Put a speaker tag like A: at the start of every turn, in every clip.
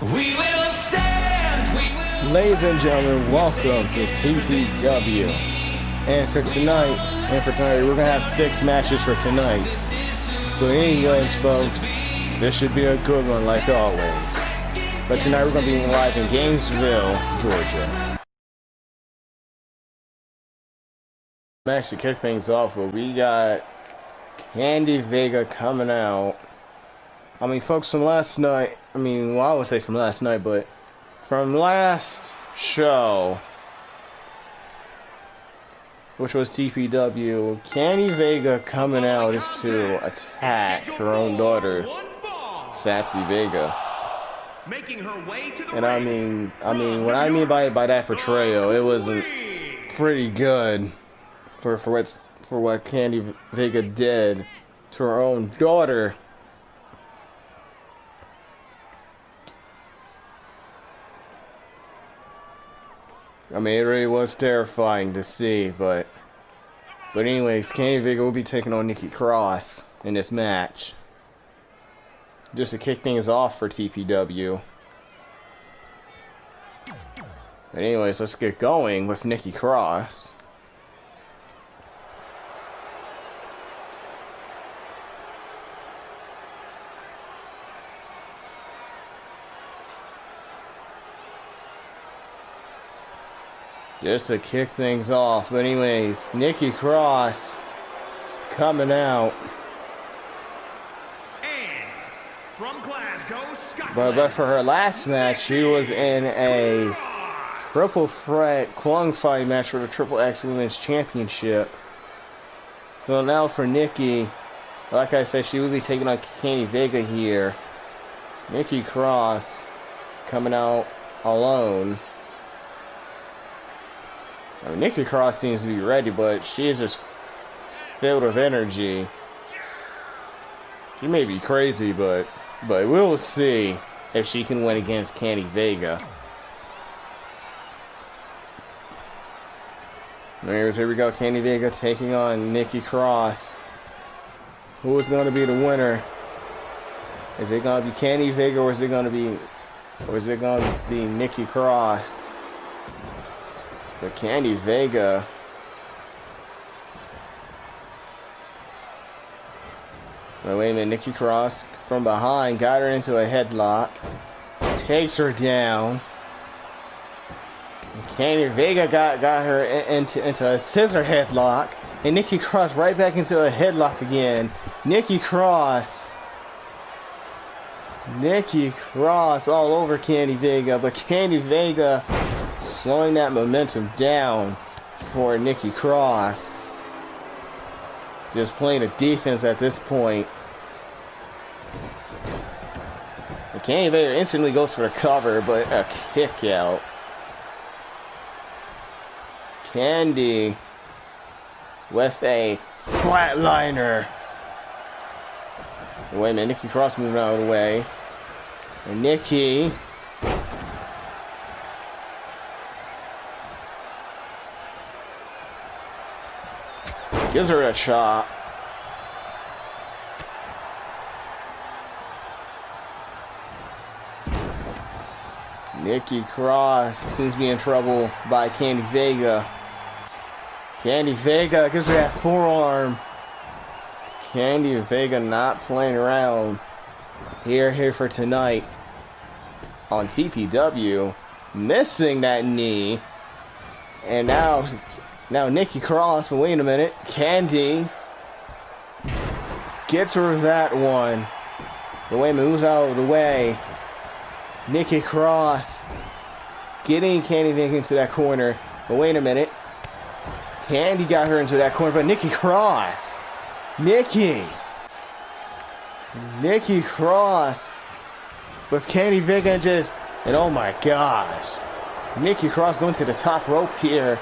A: We will stand, we will.
B: Ladies and gentlemen, welcome to TPW. And for tonight, we're gonna have 6 matches for tonight. But anyways, folks, this should be a good one like always. But tonight we're gonna be live in Gainesville, Georgia. Match to kick things off, but we got Candy Vega coming out. I mean, folks, from last night, I would say from last night, but from last show, which was TPW, Candy Vega coming out is to attack her own daughter, Sassy Vega. And I mean, what I mean by that portrayal, it wasn't pretty good for what Candy Vega did to her own daughter. I mean, it really was terrifying to see, but anyways, Candy Vega will be taking on NIKKI Cross in this match. Just to kick things off for TPW. But anyways, let's get going with NIKKI Cross. Just to kick things off. But anyways, NIKKI Cross coming out.
A: And from Glasgow, Scotland.
B: But for her last match, she was in a triple threat qualifying match for the Triple X Women's Championship. So now for NIKKI, like I said, she will be taking on Candy Vega here. NIKKI Cross coming out alone. I mean, NIKKI Cross seems to be ready, but she is just filled with energy. She may be crazy, but we'll see if she can win against Candy Vega. Anyways, here we go. Candy Vega taking on NIKKI Cross. Who is going to be the winner? Is it going to be Candy Vega, or is it going to be NIKKI Cross? But Candy Vega, wait a minute, NIKKI Cross from behind got her into a headlock, takes her down. Candy Vega got her into a scissor headlock, and NIKKI Cross right back into a headlock again. NIKKI Cross all over Candy Vega, but Candy Vega slowing that momentum down for NIKKI Cross. Just playing a defense at this point. And Candy Vega instantly goes for the cover, but a kick out. Candy with a flatliner. Wait a minute, NIKKI Cross moving out of the way. And NIKKI gives her a chop. NIKKI Cross seems to be in trouble by Candy Vega. Candy Vega gives her that forearm. Candy Vega not playing around here for tonight on TPW. Missing that knee. And now NIKKI Cross, but wait a minute. Candy gets her that one. But wait a minute, moves out of the way. NIKKI Cross getting Candy Vega into that corner. But wait a minute. Candy got her into that corner, but NIKKI Cross. NIKKI Cross with Candy Vega and oh my gosh. NIKKI Cross going to the top rope here.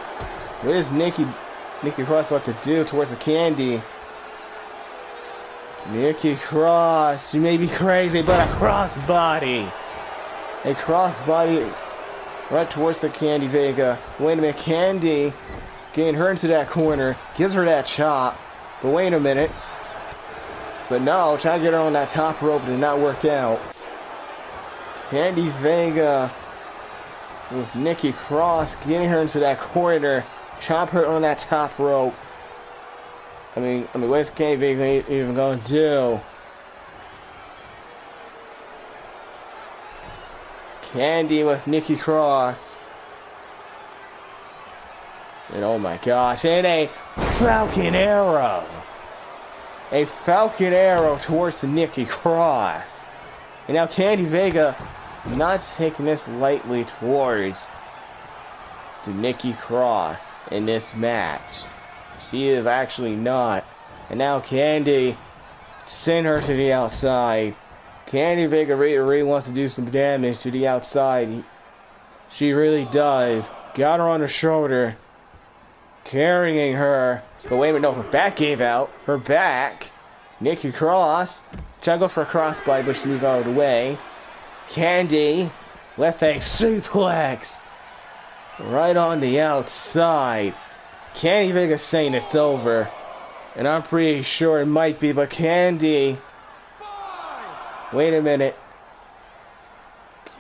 B: What is NIKKI Cross about to do towards the Candy? NIKKI Cross, she may be crazy, but a crossbody. A crossbody right towards the Candy Vega. Wait a minute, Candy getting her into that corner, gives her that chop. But wait a minute. But no, trying to get her on that top rope did not work out. Candy Vega with Nikki Cross getting her into that corner. Chop her on that top rope. I mean, what's Candy Vega even gonna do? Candy with Nikki Cross. And oh my gosh, and a Falcon Arrow. A Falcon Arrow towards Nikki Cross. And now Candy Vega not taking this lightly towards to Nikki Cross in this match. She is actually not. And now Candy send her to the outside. Candy Vega really wants to do some damage to the outside. She really does. Got her on her shoulder. Carrying her. But wait a minute, no, her back gave out. Her back. Nikki Cross. Trying to go for a crossbody, but she moved out of the way. Candy with a suplex. Right on the outside. Candy Vega saying it's over. And I'm pretty sure it might be, but Candy. Wait a minute.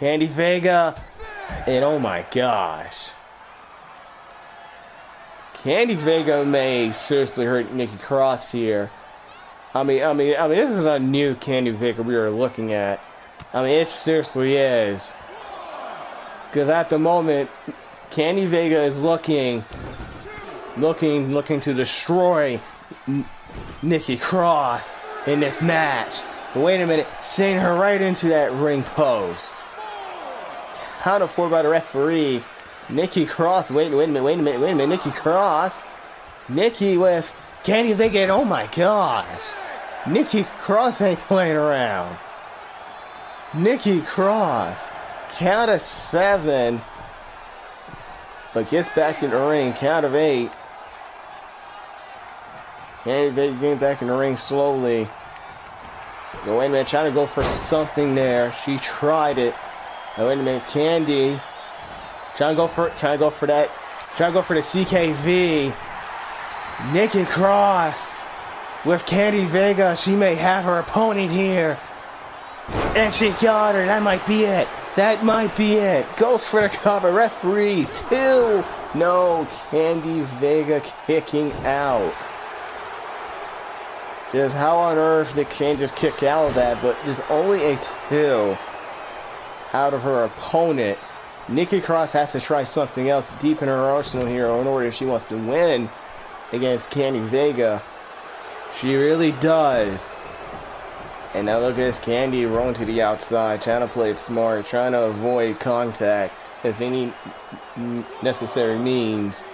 B: Candy Vega. And oh my gosh. Candy Vega may seriously hurt Nikki Cross here. I mean, this is a new Candy Vega we are looking at. I mean, it seriously is. Because at the moment, Candy Vega is looking to destroy Nikki Cross in this match. But wait a minute, sending her right into that ring post. Count of 4 by the referee. Nikki Cross, wait a minute, Nikki Cross. Nikki with Candy Vega, and oh my gosh. Nikki Cross ain't playing around. Nikki Cross, count of 7. But gets back in the ring, count of 8. Candy Vega getting back in the ring slowly. But wait a minute, trying to go for something there. She tried it. Now wait a minute, Candy. Trying to go for the CKV. Nikki Cross with Candy Vega. She may have her opponent here. And she got her. That might be it. That might be it. Goes for the cover. Referee 2. No, Candy Vega kicking out. Just how on earth they can't just kick out of that, but there's only a 2 out of her opponent. Nikki Cross has to try something else deep in her arsenal here in order if she wants to win against Candy Vega. She really does. And now look at this, Candy rolling to the outside, trying to play it smart, trying to avoid contact if any necessary means.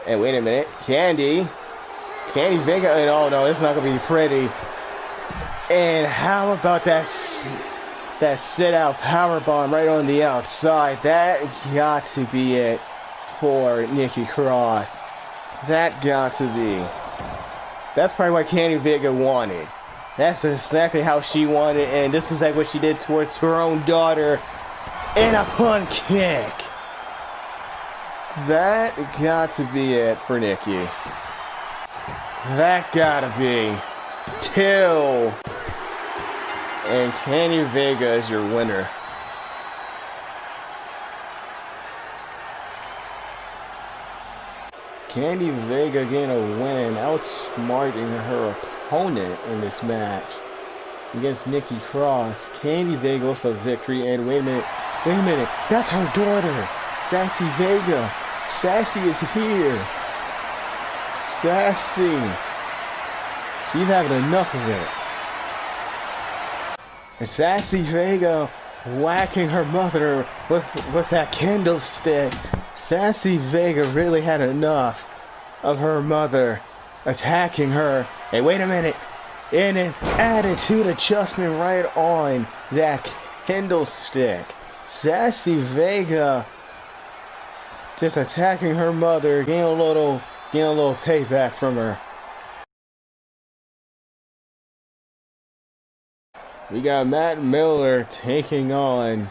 B: And wait a minute, Candy Vega, and oh no, it's not going to be pretty. And how about that sit-out powerbomb right on the outside? That got to be it for Nikki Cross. That got to be. That's probably what Candy Vega wanted. That's exactly how she wanted, and this is like what she did towards her own daughter. And a pun kick. That got to be it for Nikki. That gotta be 2. And Candy Vega is your winner. Candy Vega getting a win, outsmarting her opponent in this match against Nikki Cross. Candy Vega with a victory, and wait a minute, that's her daughter, Sassy Vega. Sassy is here. Sassy. She's having enough of it. And Sassy Vega whacking her mother with that candlestick. Sassy Vega really had enough of her mother attacking her. And wait a minute. And an attitude adjustment right on that candlestick. Sassy Vega just attacking her mother, getting a little payback from her. We got Matt Miller taking on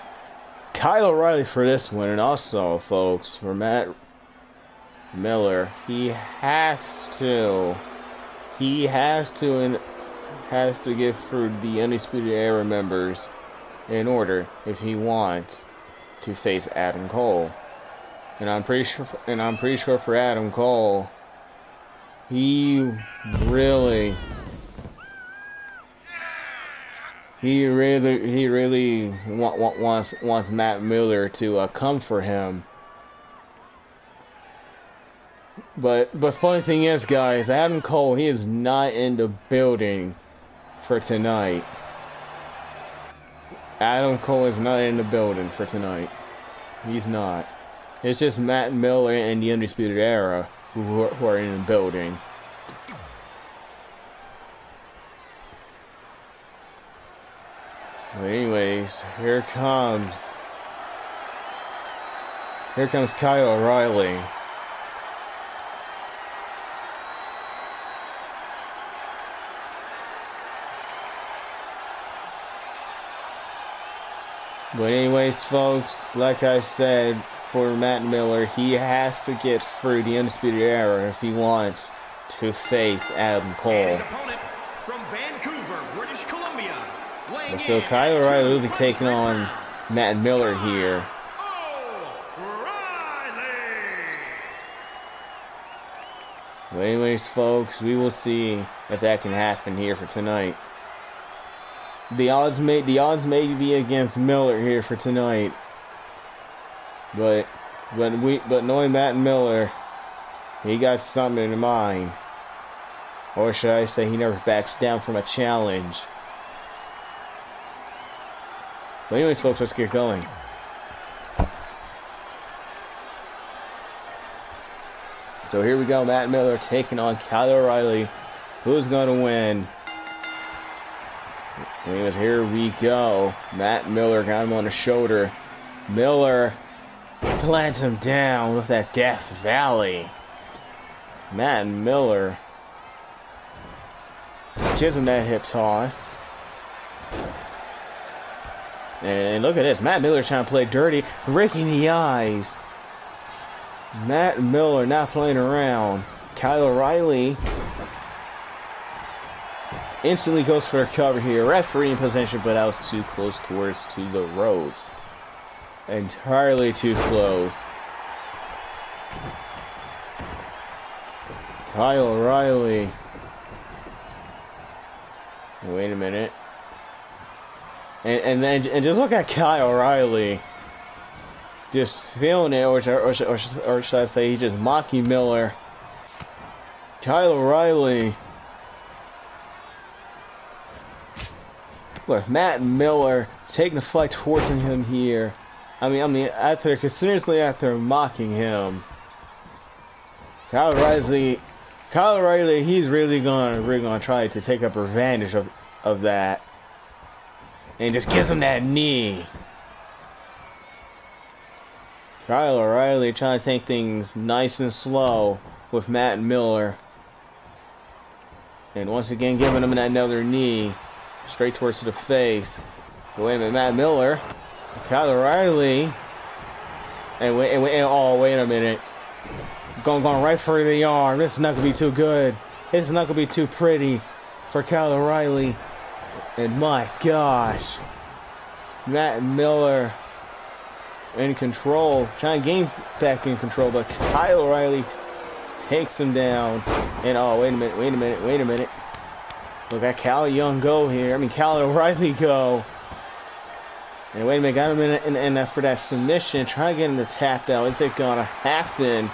B: Kyle O'Reilly for this one. And also, folks, for Matt Miller, he has to give for the Undisputed Era members in order if he wants to face Adam Cole. And I'm pretty sure for Adam Cole, he really wants Matt Miller to come for him. But funny thing is, guys, Adam Cole, he is not in the building for tonight. Adam Cole is not in the building for tonight. He's not. It's just Matt Miller and the Undisputed Era who are in the building. But anyways, here comes Kyle O'Reilly. But anyways, folks, like I said, for Matt Miller, he has to get through the Undisputed Era if he wants to face Adam Cole.
A: And his opponent from Vancouver, British Columbia, weighing
B: So
A: in
B: Kyle
A: at
B: O'Reilly will be
A: 200
B: taking on
A: pounds,
B: Matt Miller here.
A: O'Reilly.
B: But anyways, folks, we will see if that can happen here for tonight. The odds may be against Miller here for tonight. But knowing Matt Miller, he got something in mind. Or should I say, he never backs down from a challenge. But anyways, folks, let's get going. So here we go, Matt Miller taking on Kyle O'Reilly. Who's gonna win? Anyways, here we go. Matt Miller got him on the shoulder. Miller plants him down with that Death Valley. Matt Miller gives him that hip toss. And look at this. Matt Miller trying to play dirty, raking the eyes. Matt Miller not playing around. Kyle O'Reilly instantly goes for a cover here. Referee in possession, but I was too close to the ropes. Entirely too close. Kyle O'Reilly. Wait a minute. And just look at Kyle O'Reilly. Just feeling it, or should I say, he's just mocking Miller. Kyle O'Reilly. With Matt Miller taking the fight towards him here. I mean, continuously after mocking him. Kyle O'Reilly, he's really gonna try to take up advantage of that. And just gives him that knee. Kyle O'Reilly trying to take things nice and slow with Matt Miller. And once again giving him another knee. Straight towards the face. Wait a minute, Matt Miller. Kyle O'Reilly. And wait a minute. Going right for the arm. This is not going to be too good. This is not going to be too pretty for Kyle O'Reilly. And my gosh. Matt Miller in control. Trying to gain back in control. But Kyle O'Reilly takes him down. And wait a minute. Look at Cal Young go here. Cal O'Reilly go. And wait a minute, got him in for that submission. Trying to get him to tap out. Is it gonna happen?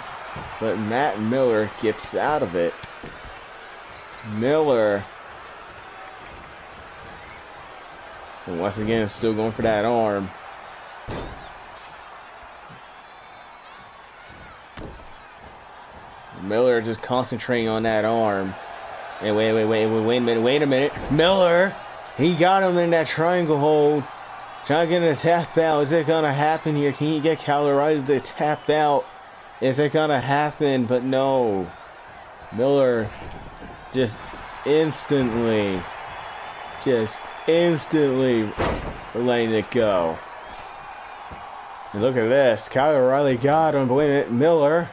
B: But Matt Miller gets out of it. Miller. And once again, still going for that arm. Miller just concentrating on that arm. And wait a minute. Miller, he got him in that triangle hold. Trying to get him to tap out. Is it going to happen here? Can you get Kyle O'Reilly to tap out? Is it going to happen? But no. Miller just instantly letting it go. And look at this. Kyle O'Reilly got him. But wait a minute.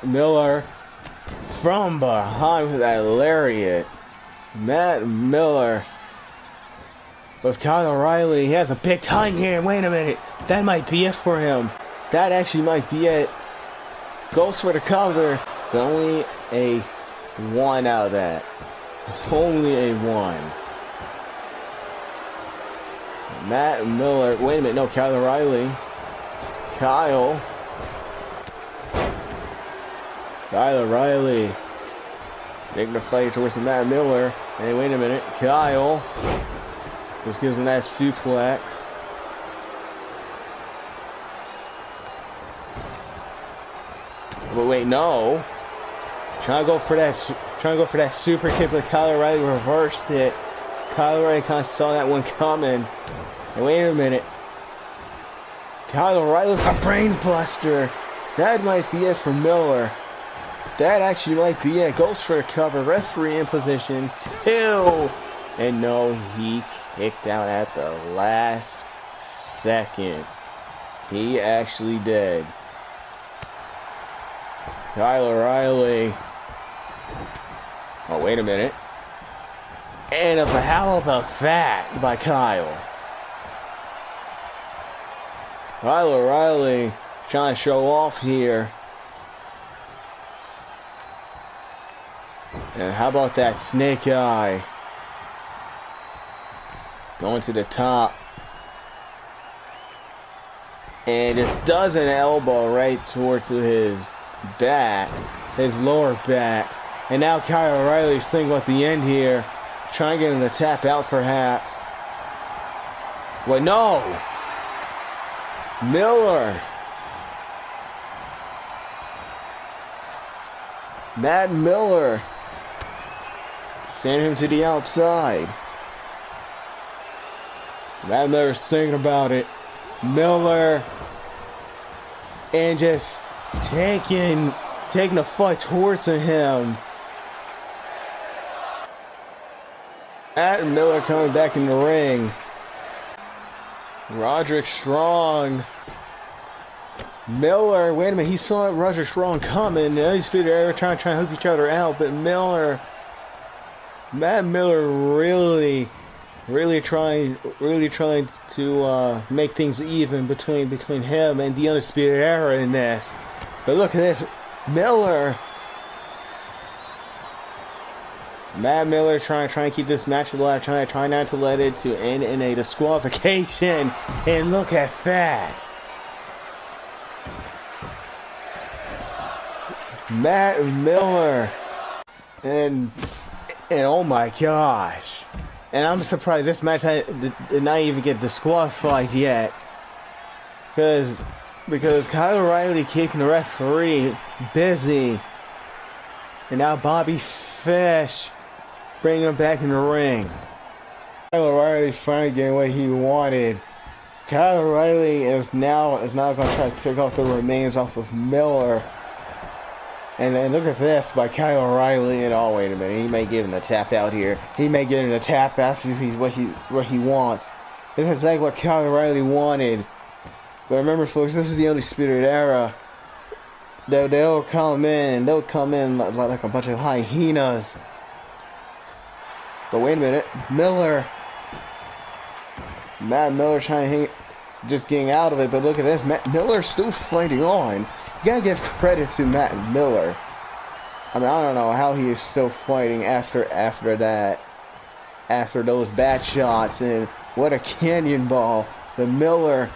B: Miller from behind with that lariat. Matt Miller with Kyle O'Reilly. He has a big time here. Wait a minute. That might be it for him. That actually might be it. Goes for the cover, but only a 1 out of that. Only a 1. Matt Miller. Wait a minute. No, Kyle O'Reilly. Kyle O'Reilly. Taking the fight towards Matt Miller. Hey, wait a minute. Kyle. Just gives him that suplex. But wait, no. Trying to go for that super kick, but Kyle O'Reilly reversed it. Kyle O'Reilly kind of saw that one coming. And wait a minute. Kyle O'Reilly with a brain buster. That might be it for Miller. That actually might be it. Goes for a cover. Referee in position. 2. And no, he kicked out at the last second. He actually did. Kyle O'Reilly. Oh, wait a minute. And how about that by Kyle? Kyle O'Reilly trying to show off here. And how about that snake eye? Going to the top. And just does an elbow right towards his back. His lower back. And now Kyle O'Reilly's thinking about the end here. Trying to get him to tap out perhaps. Well, no. Miller. Matt Miller. Send him to the outside. Matt Miller's thinking about it. Miller. And just taking the fight towards him. Matt Miller coming back in the ring. Roderick Strong. Miller, wait a minute, he saw Roderick Strong coming. Now he's trying to hook each other out, but Matt Miller really trying to make things even between him and the Undisputed Era in this. But look at this, Matt Miller trying to keep this match alive, trying not to let it to end in a disqualification. And look at that. Matt Miller. And oh my gosh. And I'm surprised this match did not even get disqualified yet. Because Kyle O'Reilly keeping the referee busy. And now Bobby Fish bringing him back in the ring. Kyle O'Reilly finally getting what he wanted. Kyle O'Reilly is now going to try to pick off the remains off of Miller. And look at this by Kyle O'Reilly. And oh, wait a minute, he may give him a tap out here. He may give him a tap out, see if he's what he wants. This is exactly what Kyle O'Reilly wanted. But remember, folks, this is the Undisputed Era. They'll come in like a bunch of hyenas. But wait a minute, Matt Miller trying to just getting out of it. But look at this, Matt Miller's still fighting on. You gotta give credit to Matt Miller. I mean, I don't know how he is still fighting after that, after those bad shots. And what a canyon ball! Matt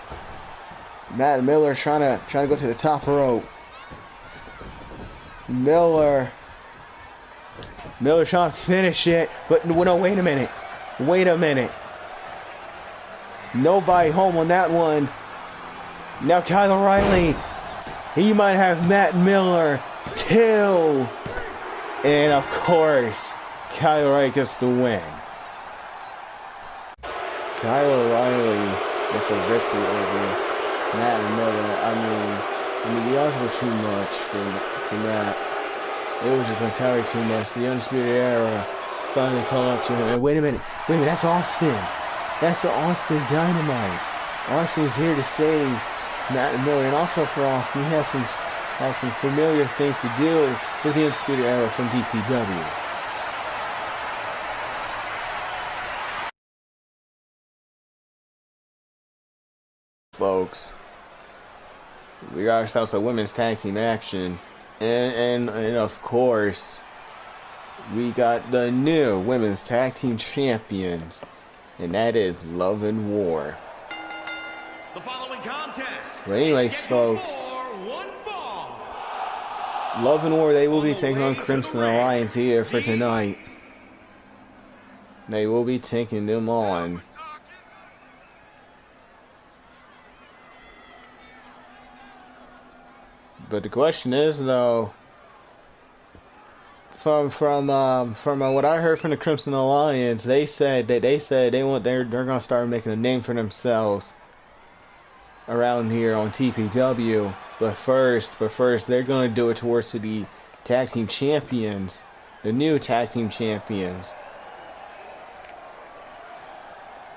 B: Miller trying to go to the top rope. Miller trying to finish it, but no, wait a minute. Nobody home on that one. Now Kyle O'Reilly, he might have Matt Miller too. And of course, Kyle O'Reilly gets the win. Kyle O'Reilly with a victory over Matt Miller. I mean, the odds were too much for Matt. It was just entirely too much. The Undisputed Era finally called up to him. And wait a minute, that's Austin. That's Austin Dynamite. Austin's here to save Matt Miller. And also for Austin, he has some familiar things to do with the Undisputed Era from TPW. folks. We got ourselves a women's tag team action. And of course, we got the new women's tag team champions. And that is Love and War.
A: The following contest.
B: But anyways, folks, Love and War, they will be taking on Crimson Alliance here for tonight. They will be taking them on. But the question is, though, from what I heard from the Crimson Alliance, they're gonna start making a name for themselves around here on TPW. But first, they're gonna do it towards the tag team champions, the new tag team champions.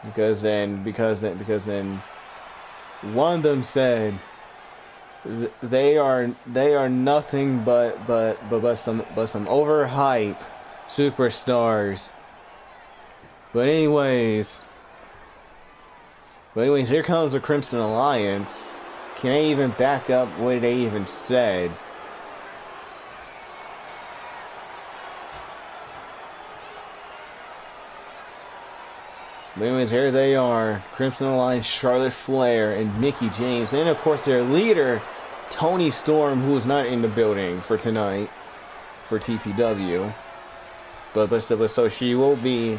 B: Because then one of them said they are nothing but some overhyped superstars. But anyways, here comes the Crimson Alliance. Can they even back up what they even said? But anyways, here they are. Crimson Alliance, Charlotte Flair, and Mickie James. And of course their leader, Toni Storm, who is not in the building for tonight, for TPW. But so she will be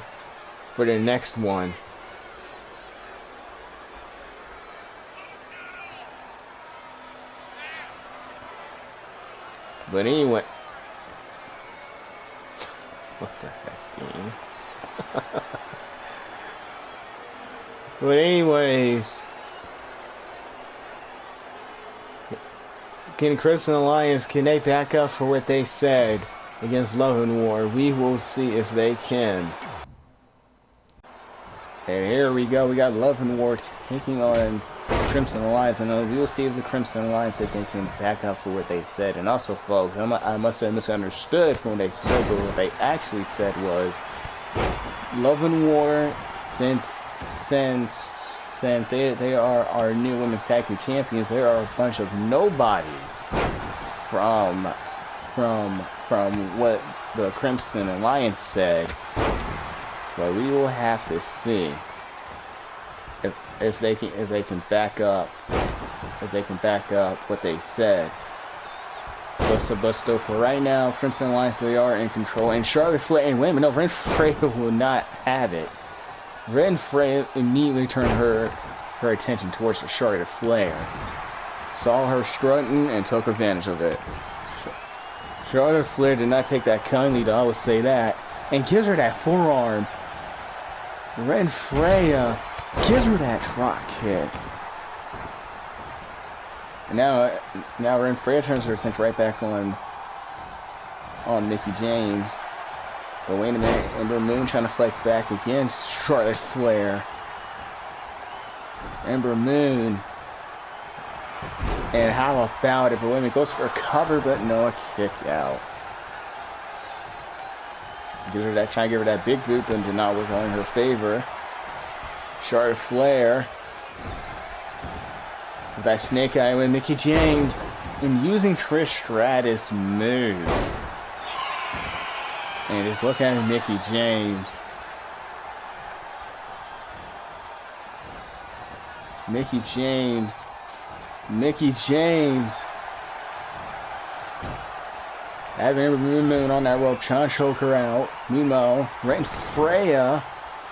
B: for the next one. But anyway. What the heck, game? But anyways, can Crimson Alliance, can they back up for what they said against Love and War? We will see if they can. And here we go. We got Love and War taking on Crimson Alliance, and we will see if the Crimson Alliance, if they can back up for what they said. And also, folks, I must have misunderstood from what they said, but what they actually said was Love and War, since they are our new women's tag team champions, there are a bunch of nobodies from what the Crimson Alliance said. But we will have to see if they can back up what they said. But still, for right now, Crimson Alliance, they are in control. And Charlotte Flair, and wait a minute, no, Ren Freya will not have it. Ren Freya immediately turned her attention towards the Charlotte Flair. Saw her strutting and took advantage of it. Charlotte Flair did not take that kindly, though, I would say that. And gives her that forearm. Ren Freya gives her that drop kick. And now Ren Freya turns her attention right back on Mickie James. But wait a minute, Ember Moon trying to fight back against Charlotte Flair. Ember Moon. And how about it? But wait a minute, goes for a cover, but no, a kick out. Gives her that, trying to give her that big boot, but did not work out in her favor. Charlotte Flair. With that snake eye with Mickie James. And using Trish Stratus' move. And just look at Mickie James. Mickie James. Having Ember Moon on that rope, trying to choke her out. Meanwhile, Ren Freya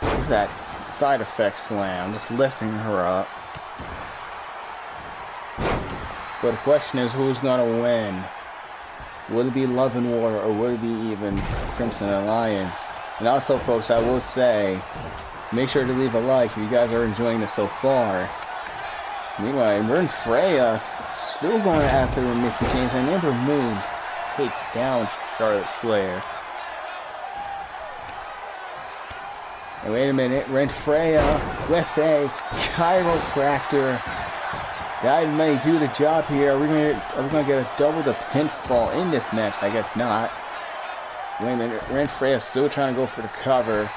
B: with that side effect slam, just lifting her up. But the question is, who's gonna win? Will it be Love and War, or will it be even Crimson Alliance? And also, folks, I will say, make sure to leave a like if you guys are enjoying this so far. Meanwhile, Ren Freya still going after Mickie James, and Ember Moon takes down Charlotte Flair. And wait a minute, Ren Freya with a chiropractor. That may do the job here. Are we gonna get a double the pinfall in this match? I guess not. Wait a minute, Ren Freya still trying to go for the cover.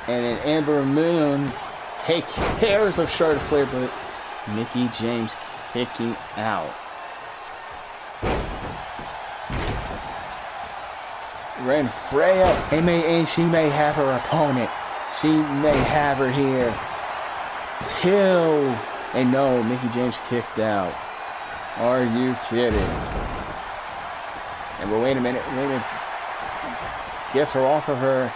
B: And then Ember Moon take care of Charlotte Flair, but Mickie James kicking out. Ren Freya, and she may have her opponent. She may have her here. And no, Mickie James kicked out. Are you kidding? And but wait a minute. Gets her off of her.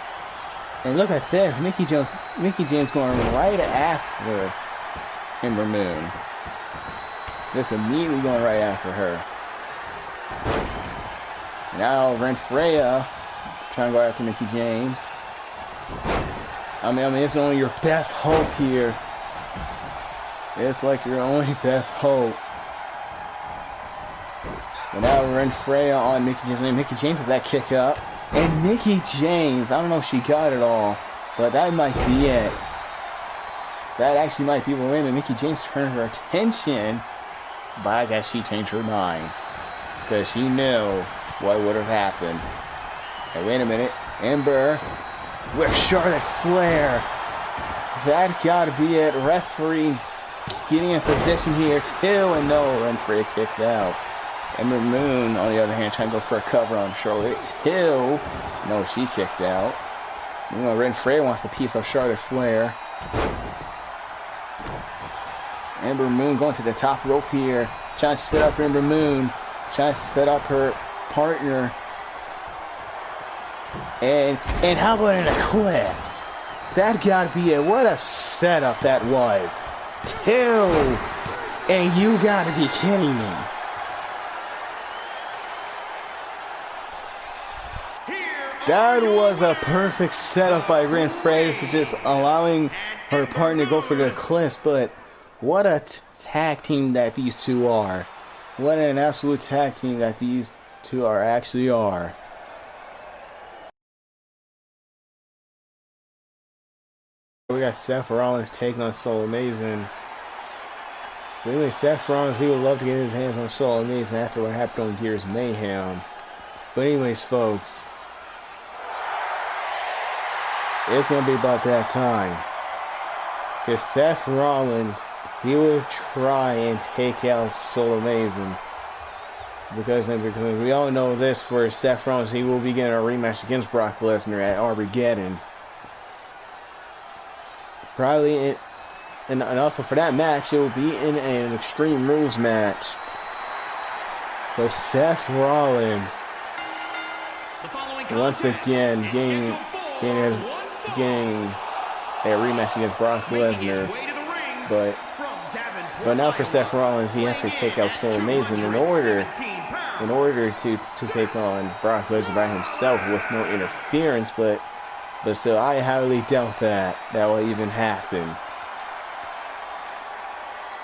B: And look at this, Mickie James going right after Ember Moon. Just immediately going right after her. Now Ren Freya trying to go after Mickie James. I mean, it's only your best hope here. It's like your only best hope. But now Ren Freya on Mickie James. And Mickie James was that kick up. And Mickie James, I don't know if she got it all, but that might be it. That actually might be the win. And Mickie James turned her attention, but I guess she changed her mind. Because she knew what would have happened. Hey, wait a minute. Ember with Charlotte Flair. That gotta be it. Referee getting in position here too. And no, Ren Freya kicked out. Ember Moon, on the other hand, trying to go for a cover on Charlotte too. No, she kicked out. You know, Ren Freya wants a piece of Charlotte Flair. Ember Moon going to the top rope here. Trying to set up Ember Moon. Trying to set up her partner. And how about an eclipse? That gotta be it. What a setup that was. And you gotta be kidding me. That was a perfect setup by Ren Freya, to just allowing her partner to go for the eclipse. But what a tag team that these two are. What an absolute tag team that these two actually are. We got Seth Rollins taking on SOULAMAZIN. Anyway, Seth Rollins, he would love to get his hands on SOULAMAZIN after what happened on Gears Mayhem. But anyways, folks, it's going to be about that time. Because Seth Rollins, he will try and take out SOULAMAZIN. Because we all know this, for Seth Rollins, he will be getting a rematch against Brock Lesnar at Armageddon. Probably, and also for that match, it will be in an Extreme Rules match. So Seth Rollins, once again, getting a rematch against Brock Lesnar. But now for Seth Rollins, he has to take out SOULAMAZIN in order to take on Brock Lesnar by himself with no interference. But still, I highly doubt that will even happen.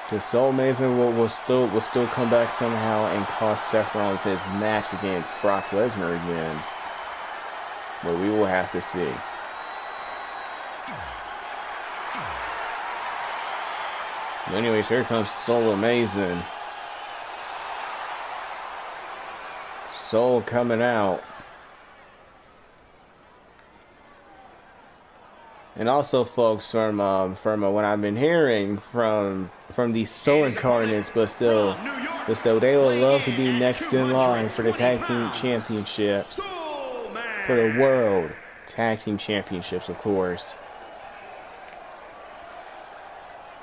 B: Because SOULAMAZIN will still come back somehow and cost Seth Rollins his match against Brock Lesnar again. But we will have to see. Anyways, here comes SOULAMAZIN. Soul coming out. And also, folks, from what I've been hearing from these Soul Incarnates, but still, they will love to be next in line for the Tag Team Championships, for the World Tag Team Championships, of course.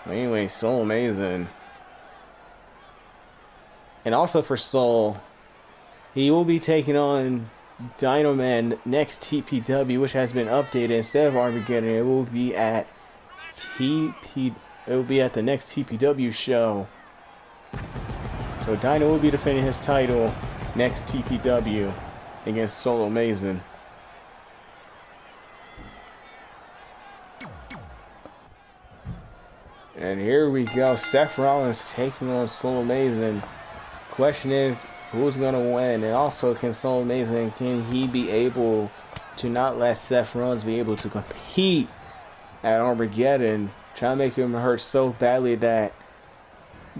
B: Anyway, SOULAMAZIN. And also for Soul, he will be taking on Dynamite next TPW, which has been updated. Instead of Armageddon, it will be at the next TPW show. So Dino will be defending his title next TPW against SOULAMAZIN. And here we go. Seth Rollins taking on SOULAMAZIN. Question is, who's going to win? And also, can he be able to not let Seth Rollins be able to compete at Armageddon? Trying to make him hurt so badly that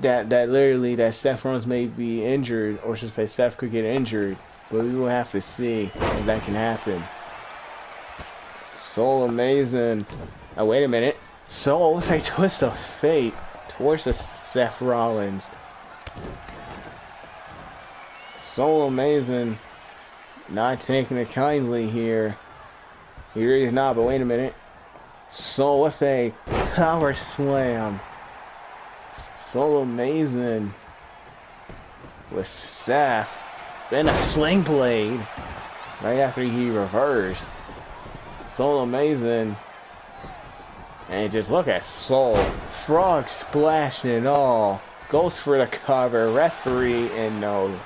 B: literally Seth Rollins may be injured, or should say Seth could get injured. But we will have to see if that can happen. SOULAMAZIN. Oh, wait a minute. So if a twist of fate towards the Seth Rollins. SOULAMAZIN not taking it kindly here. He really is not, but wait a minute. So with a power slam. SOULAMAZIN with Seth. Then a sling blade. Right after he reversed. SOULAMAZIN. And just look at Soul. Frog splash and all. Goes for the cover. Referee and no.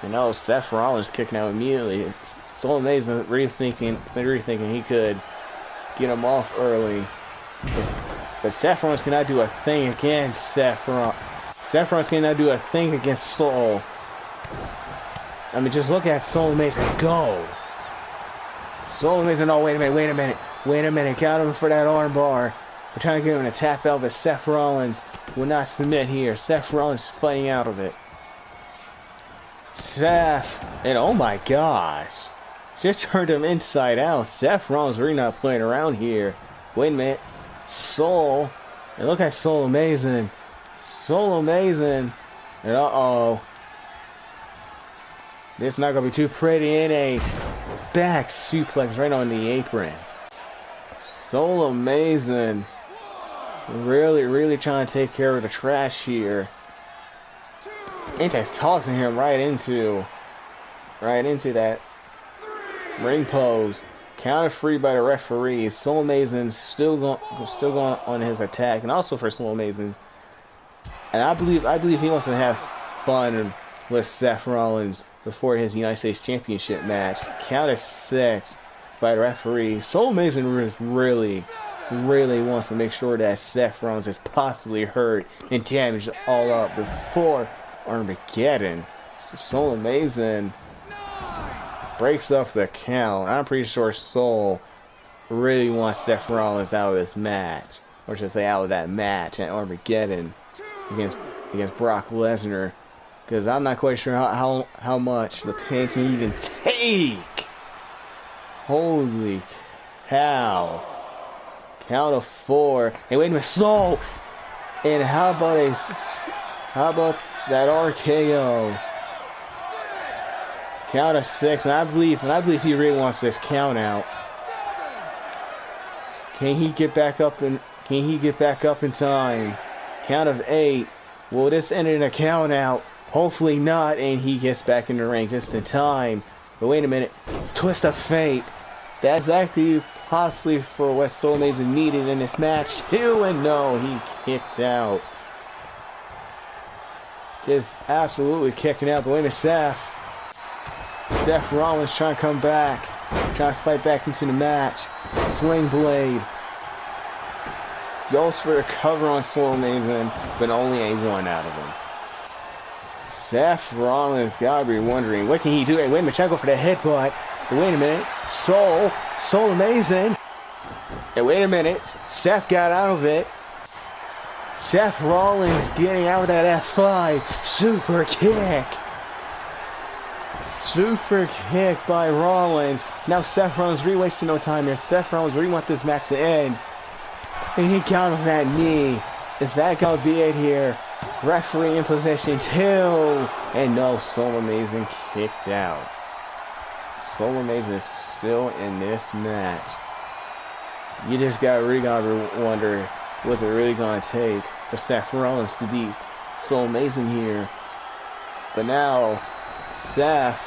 B: You know, Seth Rollins kicking out immediately. SOULAMAZIN rethinking he could get him off early. But Seth Rollins cannot do a thing against Seth Rollins. Seth Rollins cannot do a thing against Soul. I mean, just look at SOULAMAZIN go. SOULAMAZIN, oh, wait a minute. Got him for that arm bar. We're trying to get him to tap out, but Seth Rollins will not submit here. Seth Rollins fighting out of it. Seth, and oh my gosh. Just turned him inside out. Seth Rollins really not playing around here. Wait a minute. Soul. And look at SOULAMAZIN. SOULAMAZIN. And uh-oh. This is not going to be too pretty. In a back suplex right on the apron. SOULAMAZIN. Really trying to take care of the trash here. And just tossing him right into that ring pose. Counter free by the referee. SOULAMAZIN still going on his attack, and also for SOULAMAZIN. And I believe he wants to have fun with Seth Rollins before his United States Championship match. Counter 6 by the referee. SOULAMAZIN really wants to make sure that Seth Rollins is possibly hurt and damaged all up before Armageddon. SOULAMAZIN breaks up the count. I'm pretty sure Soul really wants Seth Rollins out of this match, or should I say out of that match at Armageddon against Brock Lesnar, because I'm not quite sure how much the pain can even take. Holy cow. Count of 4. Hey, wait a minute, Soul. And how about that RKO? Count of 6, and I believe he really wants this count out. Can he get back up in time? Count of 8. Will this end in a count out? Hopefully not, and he gets back in the ring just in time. But wait a minute. Twist of fate. That's actually possibly for what SOULAMAZIN needed in this match too, and no, he kicked out. Just absolutely kicking out. But wait a minute, Seth Rollins trying to come back, trying to fight back into the match. Sling blade. Goes for a cover on SOULAMAZIN, but only a 1 out of him. Seth Rollins gotta be wondering, what can he do? Hey, wait a minute, try to go for the headbutt. But wait a minute, SOULAMAZIN. And wait a minute, Seth got out of it. Seth Rollins getting out of that F5. Super kick. Super kick by Rollins. Now Seth Rollins really wasting no time here. Seth Rollins really want this match to end. And he got off that knee. Is that gonna be it here? Referee in position 2. And no, SOULAMAZIN kicked out. SOULAMAZIN is still in this match. You just really gotta wonder, what's it really gonna take for Seth Rollins to beat SOULAMAZIN here? But now, Seth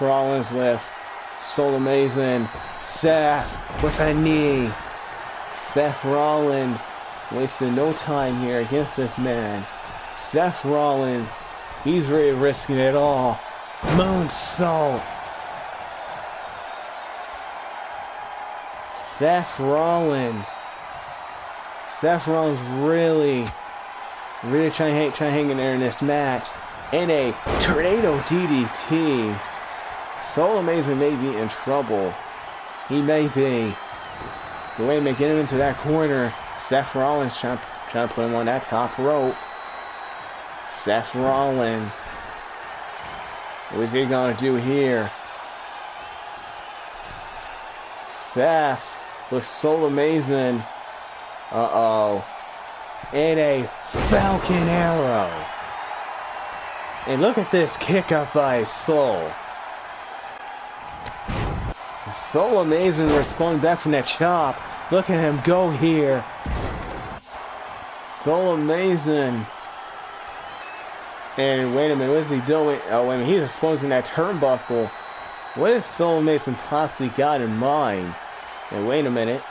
B: Rollins with SOULAMAZIN. Seth with a knee. Seth Rollins wasting no time here against this man. Seth Rollins, he's really risking it all. Moonsault. Seth Rollins really trying to hang in there in this match. And a tornado DDT. SOULAMAZIN may be in trouble. He may be. But wait a minute, get him into that corner. Seth Rollins trying to put him on that top rope. Seth Rollins. What is he gonna do here? Seth with SOULAMAZIN. Uh-oh. And a Falcon Arrow. And look at this kick up by Soul. SOULAMAZIN responding back from that chop. Look at him go here. SOULAMAZIN. And wait a minute, what is he doing? Oh, wait a minute, he's exposing that turnbuckle. What has SOULAMAZIN possibly got in mind? And wait a minute.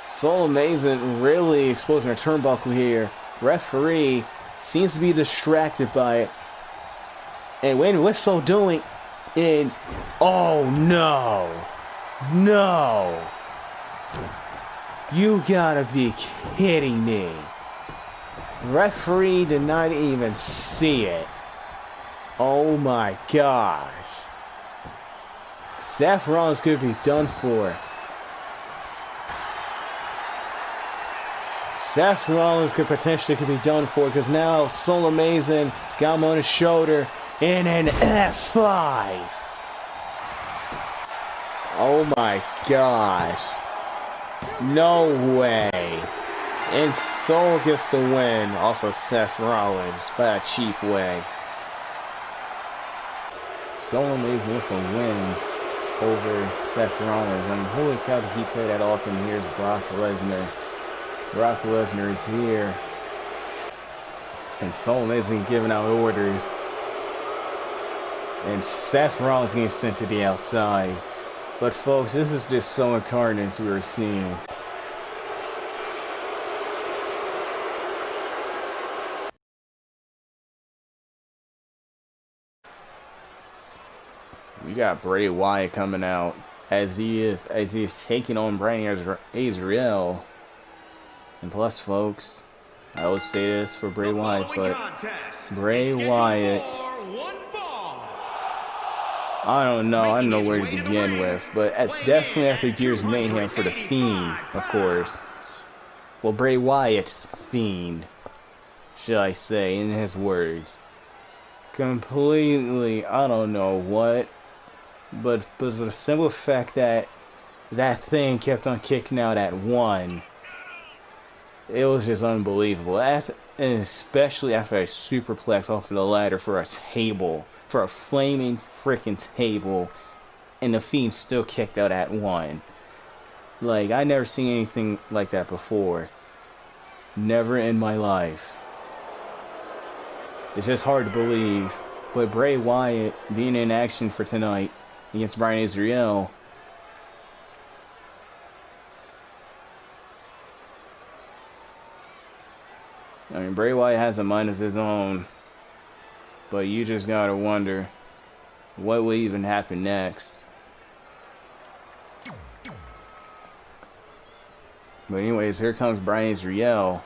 B: SOULAMAZIN really exposing a turnbuckle here. Referee seems to be distracted by it. And wait a minute, what's Soul doing? And oh no. No. You gotta be kidding me. Referee did not even see it. Oh my gosh. Seth Rollins could be done for. Seth Rollins could potentially be done for because now SOULAMAZIN got him on his shoulder in an F5. Oh my gosh. No way. And Soul gets the win. Also Seth Rollins by a cheap way. SOULAMAZIN with a win over Seth Rollins. I mean, holy cow, did he play that awesome. Here's Brock Lesnar. Brock Lesnar is here. And SOULAMAZIN giving out orders. And Seth Rollins getting sent to the outside. But folks, this is just so incarnate we were seeing. We got Bray Wyatt coming out as he is taking on BRYAN AZRAEL. And plus, folks, I would say this for Bray Wyatt, but Bray Wyatt, I don't know where to begin with, but definitely after Gears Mayhem for the Fiend, of course. Well, Bray Wyatt's Fiend, should I say, in his words. Completely, I don't know what, but the simple fact that that thing kept on kicking out at 1. It was just unbelievable, and especially after a superplex off of the ladder for a table, for a flaming freaking table, and the Fiend still kicked out at 1. Like, I never seen anything like that before. Never in my life. It's just hard to believe, but Bray Wyatt being in action for tonight against BRYAN AZRAEL. I mean, Bray Wyatt has a mind of his own, but you just gotta wonder what will even happen next. But anyways, here comes BRYAN AZRAEL,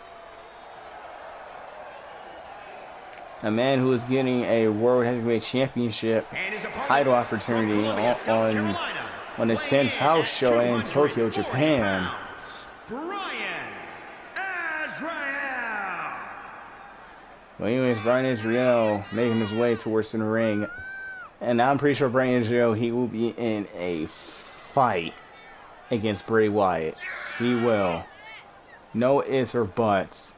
B: a man who is getting a World Heavyweight Championship title opportunity on the 10th house show in Tokyo, Japan. Well, anyways, BRYAN AZRAEL making his way towards the ring. And I'm pretty sure BRYAN AZRAEL, he will be in a fight against Bray Wyatt. He will. No ifs or buts.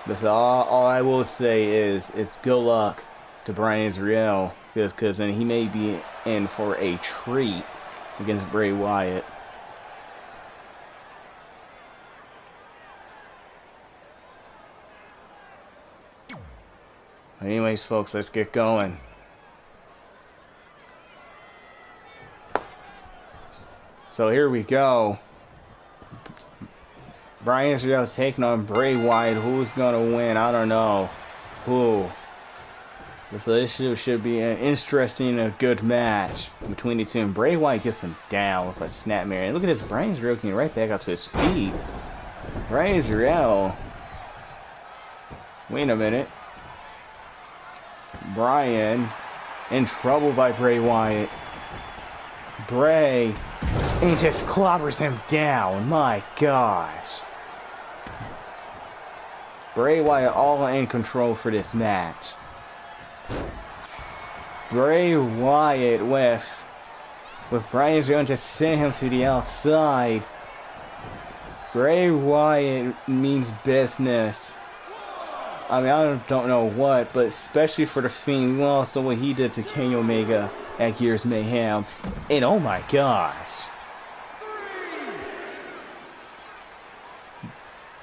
B: But all I will say is good luck to BRYAN AZRAEL. Because then he may be in for a treat against Bray Wyatt. Anyways, folks, let's get going. So here we go. BRYAN AZRAEL is taking on Bray Wyatt. Who's gonna win? I don't know. Who? So this should be an interesting, a good match between the two. And Bray Wyatt gets him down with a snapmare. And look at this, BRYAN AZRAEL getting right back up to his feet. BRYAN AZRAEL. Wait a minute. BRYAN in trouble by Bray Wyatt. Bray, and he just clobbers him down. My gosh. Bray Wyatt all in control for this match. Bray Wyatt with with Bryan is going to send him to the outside. Bray Wyatt means business. I mean, I don't know what, but especially for the Fiend, we all saw what he did to Kenny Omega at Year's Mayhem. And oh my gosh.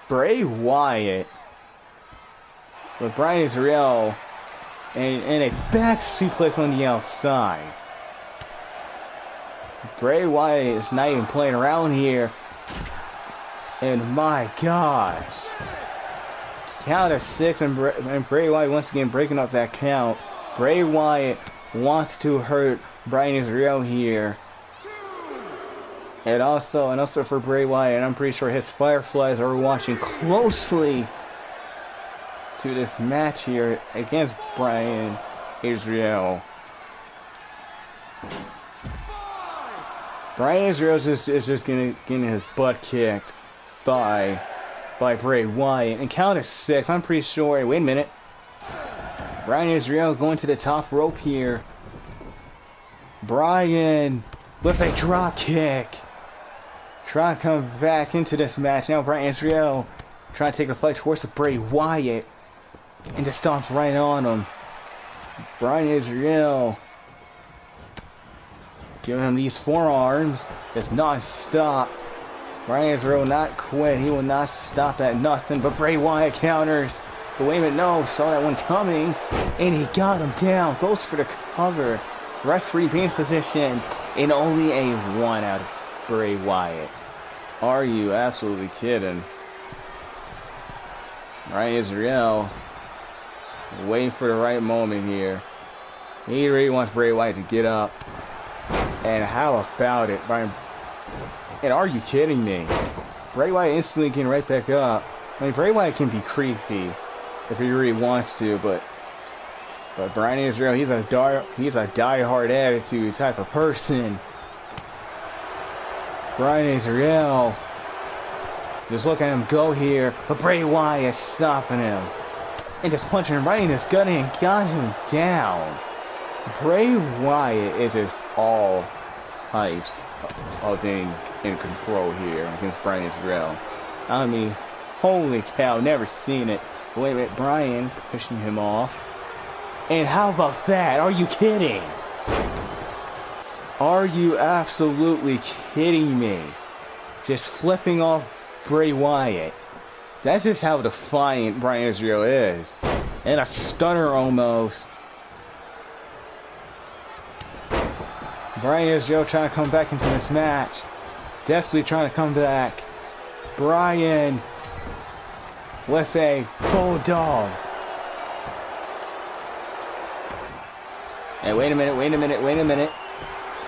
B: Bray Wyatt with Bryan AZRAEL and a back suplex on the outside. Bray Wyatt is not even playing around here. And my gosh. Count of 6 and Bray Wyatt once again breaking up that count. Bray Wyatt wants to hurt Bryan AZRAEL here. And also for Bray Wyatt, and I'm pretty sure his Fireflies are watching closely to this match here against Bryan AZRAEL. Bryan AZRAEL is just getting his butt kicked by Bray Wyatt. And count of 6, I'm pretty sure. Wait a minute. Bryan AZRAEL going to the top rope here. Bryan with a drop kick. Trying to come back into this match. Now Bryan AZRAEL trying to take a fight towards the Bray Wyatt. And just stomps right on him. Bryan AZRAEL giving him these forearms. It's non-stop. Bryan AZRAEL will not quit. He will not stop at nothing. But Bray Wyatt counters. But wait a minute, no. Saw that one coming. And he got him down. Goes for the cover. Referee being position. And only a 1 out of Bray Wyatt. Are you absolutely kidding? Bryan AZRAEL waiting for the right moment here. He really wants Bray Wyatt to get up. And how about it, Bryan? And are you kidding me? Bray Wyatt instantly getting right back up. I mean, Bray Wyatt can be creepy if he really wants to, but Bryan AZRAEL, he's a die-hard attitude type of person. Bryan AZRAEL, just look at him go here, but Bray Wyatt stopping him and just punching him right in his gut and got him down. Bray Wyatt is just all types of things in control here against Bryan AZRAEL. I mean, holy cow, never seen it. Wait a minute, Bryan pushing him off. And how about that? Are you kidding? Are you absolutely kidding me? Just flipping off Bray Wyatt. That's just how defiant Bryan AZRAEL is. And a stunner almost. Bryan AZRAEL trying to come back into this match. Desperately trying to come back. Bryan with a bulldog. Hey, wait a minute.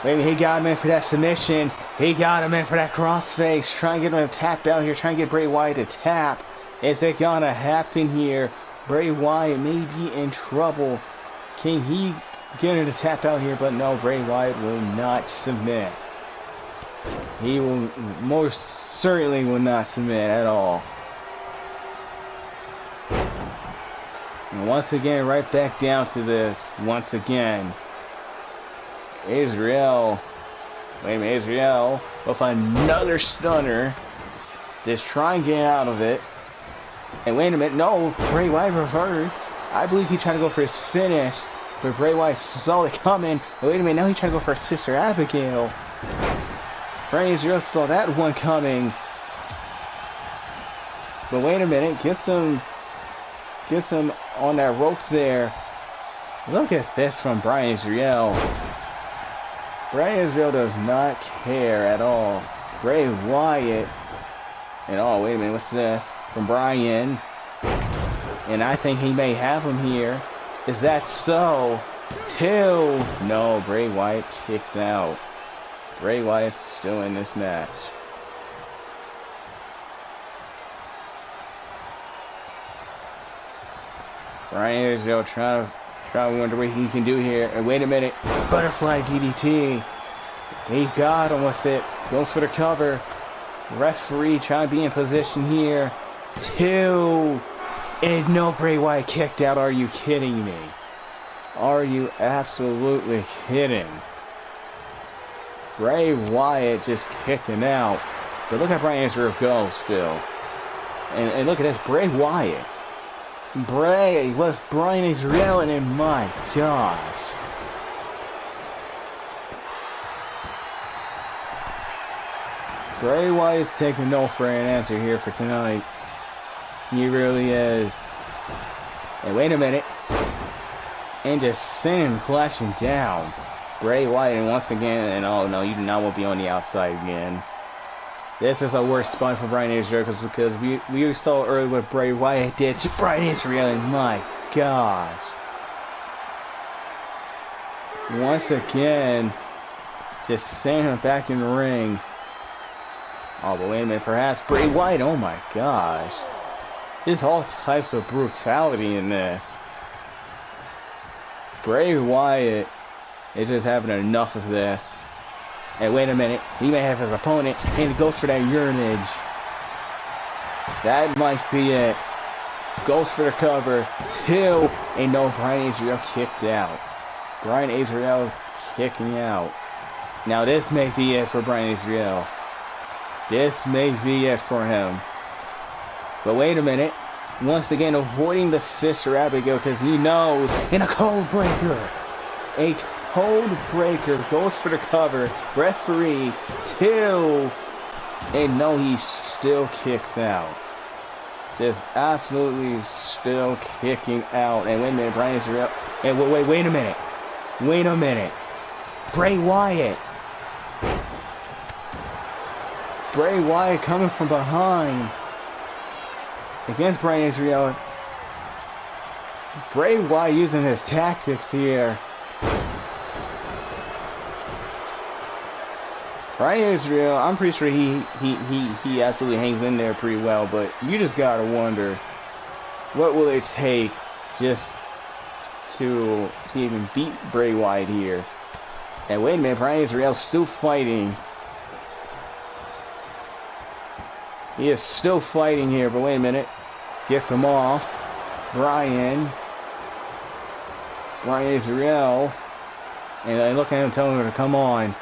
B: He got him in for that submission. He got him in for that crossface. Trying to get him to tap out here. Trying to get Bray Wyatt to tap. Is it gonna happen here? Bray Wyatt may be in trouble. Can he get him to tap out here? But no, Bray Wyatt will not submit. He will most certainly will not submit at all. And once again, right back down to this. Once again. AZRAEL. Wait a minute, AZRAEL with another stunner. Just try and get out of it. And wait a minute, no, Bray Wyatt reversed. I believe he tried to go for his finish. But Bray Wyatt saw it coming. And wait a minute, now he's trying to go for his sister Abigail. Bryan AZRAEL saw that one coming. But wait a minute, gets him on that rope there. Look at this from Bryan AZRAEL. Bryan AZRAEL does not care at all. Bray Wyatt. And oh, wait a minute, what's this? From Bryan. And I think he may have him here. Is that so? 2. No, Bray Wyatt kicked out. Bray Wyatt's still in this match. Bryan AZRAEL trying to wonder what he can do here. And wait a minute. Butterfly DDT. He got him with it. Goes for the cover. Referee trying to be in position here. 2. And no, Bray Wyatt kicked out. Are you kidding me? Are you absolutely kidding? Bray Wyatt just kicking out. But look at Bryan AZRAEL go still. And look at this, Bray Wyatt. Bray was Bryan AZRAEL, and then my gosh. Bray Wyatt's taking no for an answer here for tonight. He really is. And wait a minute. And just send him clashing down. Bray Wyatt, and once again, and oh no, you do not want to be on the outside again. This is a worse spot for Bryan AZRAEL because we saw earlier what Bray Wyatt did to Bryan AZRAEL, and my gosh. Once again, just send him back in the ring. Oh, but wait a minute, perhaps Bray Wyatt, oh my gosh. There's all types of brutality in this. Bray Wyatt is just having enough of this. And wait a minute, he may have his opponent, and he goes for that urinage. That might be it. Goes for the cover. 2, and no, Bryan AZRAEL kicked out. Bryan AZRAEL kicking out. Now this may be it for Bryan AZRAEL. This may be it for him. But wait a minute. Once again, avoiding the Sister Abigail because he knows. And a cold breaker. A cold breaker goes for the cover. Referee 2. And no, he still kicks out. Just absolutely still kicking out. And wait a minute, Bryan AZRAEL. And wait a minute. Wait a minute. Bray Wyatt. Bray Wyatt coming from behind against Bryan AZRAEL. Bray Wyatt using his tactics here. Bryan AZRAEL, I'm pretty sure he absolutely hangs in there pretty well, but you just gotta wonder what will it take just to even beat Bray Wyatt here. And wait a minute, Bryan AZRAEL still fighting. He is still fighting here, but wait a minute. Gets him off. Bryan AZRAEL. And I look at him telling him to come on.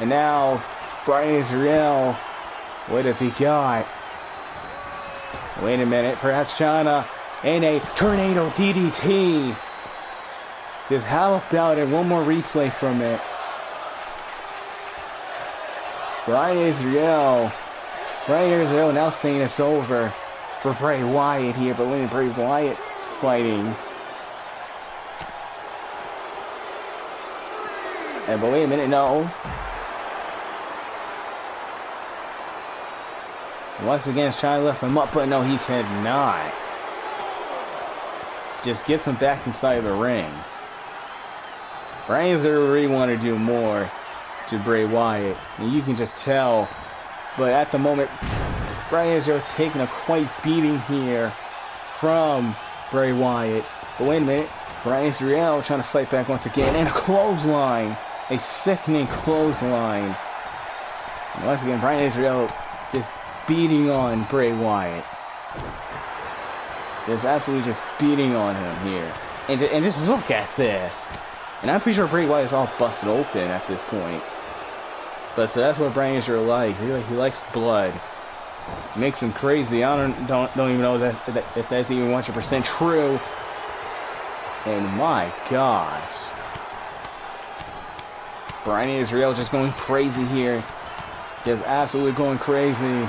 B: And now, Bryan AZRAEL. What does he got? Wait a minute. Perhaps China. And a tornado DDT. Just how about it? One more replay from it. Bryan AZRAEL now saying it's over for Bray Wyatt here, but when Bray Wyatt fighting. And but wait a minute, no. Once again, he's trying to lift him up, but no, he cannot. Just gets him back inside the ring. Bryan's really want to do more to Bray Wyatt, and you can just tell. But at the moment, Bryan AZRAEL taking a quite beating here from Bray Wyatt. But wait a minute, Bryan AZRAEL trying to fight back once again, and a clothesline, a sickening clothesline. And once again, Bryan AZRAEL just beating on Bray Wyatt. Just absolutely just beating on him here. And just look at this. And I'm pretty sure Bray Wyatt is all busted open at this point. But so that's what Bryan AZRAEL likes. He likes blood. Makes him crazy. I don't even know if that's even 100% true. And my gosh, Bryan AZRAEL just going crazy here. Just absolutely going crazy.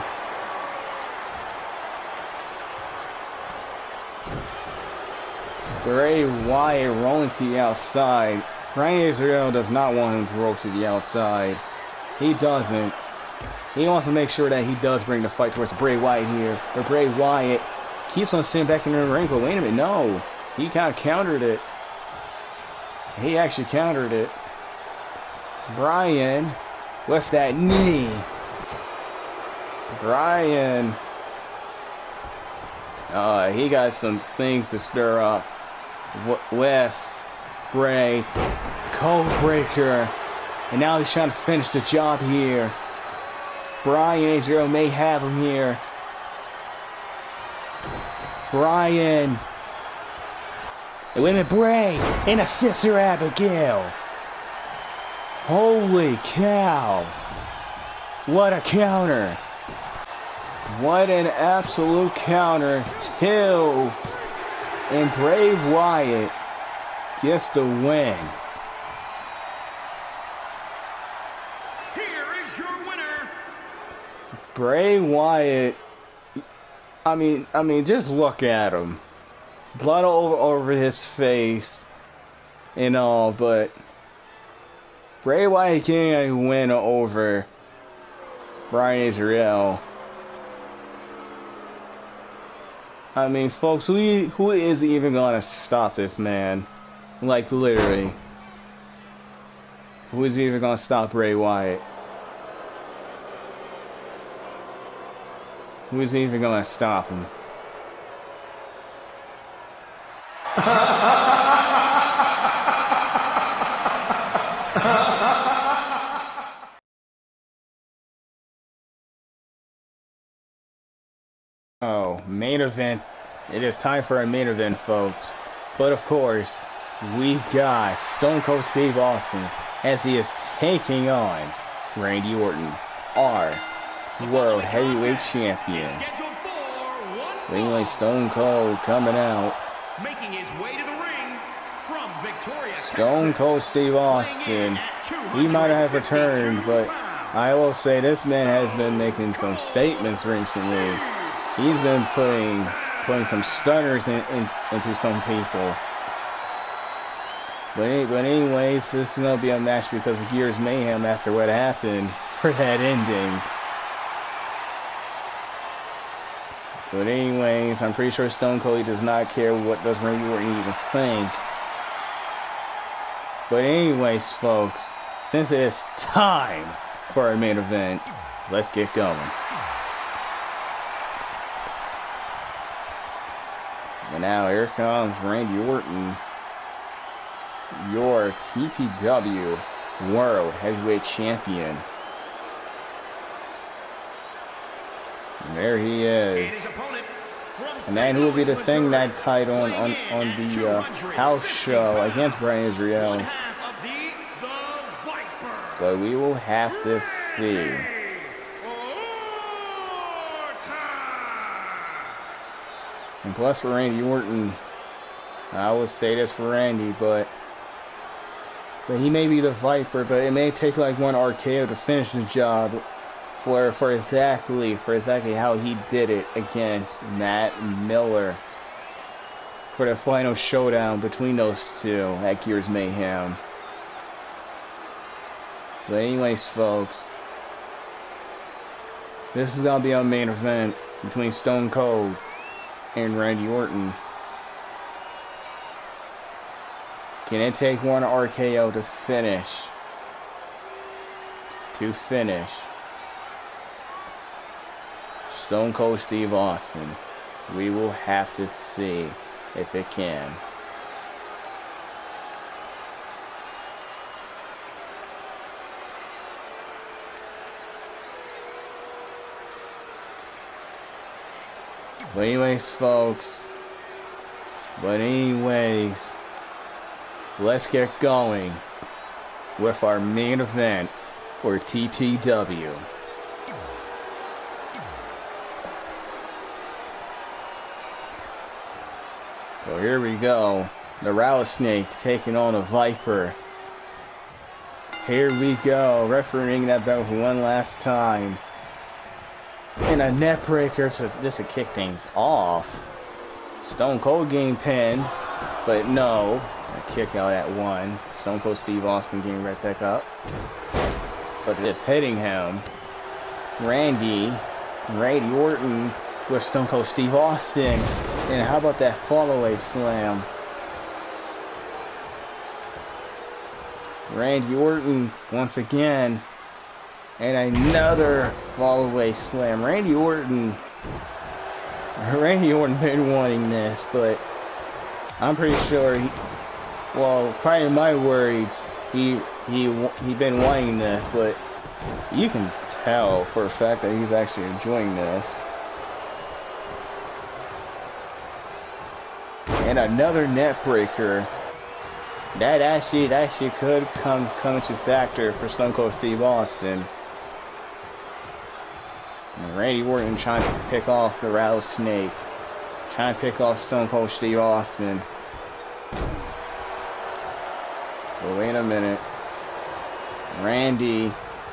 B: Bray Wyatt rolling to the outside. Bryan AZRAEL does not want him to roll to the outside. He doesn't. He wants to make sure that he does bring the fight towards Bray Wyatt here. But Bray Wyatt keeps on sitting back in the ring. But wait a minute, no. He kind of countered it. He actually countered it. Bryan with that knee. Bryan. He got some things to stir up with Bray. Code breaker. And now he's trying to finish the job here. Bryan AZRAEL may have him here. Bryan. And wait a minute, Bray. And a Sister Abigail. Holy cow. What a counter. What an absolute counter. Till and Bray Wyatt gets the win.
A: Here is your winner.
B: Bray Wyatt. I mean, just look at him. Blood all over his face and all, but Bray Wyatt getting a win over Bryan AZRAEL. I mean, folks, who is even gonna stop this man? Like, literally. Who is even gonna stop Bray Wyatt? Who is even gonna stop him? Oh, main event. It is time for a main event, folks. But of course, we got Stone Cold Steve Austin as he is taking on Randy Orton, our World Heavyweight Champion. Anyway, Stone Cold coming out.
A: Making his way to the ring from Victoria,
B: Stone Cold Steve Austin. He might have returned, but I will say this man has been making some statements recently. He's been putting some stunners into some people. But anyways, this is gonna be a match because of Gears Mayhem after what happened for that ending. But anyways, I'm pretty sure Stone Cold does not care what does Randy Orton even think. But anyways, folks, since it is time for our main event, let's get going. And now here comes Randy Orton, your TPW World Heavyweight Champion. And there he is. And then who will be defending that title on the house show against Bryan AZRAEL. But we will have to see. And plus for Randy Orton, I would say this for Randy, but he may be the Viper, but it may take like one RKO to finish the job for exactly how he did it against Matt Miller for the final showdown between those two at Gears Mayhem. But anyways, folks, this is gonna be our main event between Stone Cold and Randy Orton. Can it take one RKO to finish? Stone Cold Steve Austin. We will have to see if it can. But anyways, folks. Let's get going with our main event for TPW. So here we go. The Rattlesnake taking on a Viper. Here we go. Refereeing that battle for one last time. And a net breaker just to kick things off. Stone Cold getting pinned, but no. A kick out at one. Stone Cold Steve Austin getting right back up. But just hitting him. Randy Orton with Stone Cold Steve Austin. And how about that fall-away slam? Randy Orton once again. And another fall-away slam. Randy Orton been wanting this, but I'm pretty sure probably in my words, he been wanting this, but you can tell for a fact that he's actually enjoying this. And another net breaker. That actually could come into factor for Stone Cold Steve Austin. And Randy Orton trying to pick off the rattlesnake. Trying to pick off Stone Cold Steve Austin. But wait a minute. Randy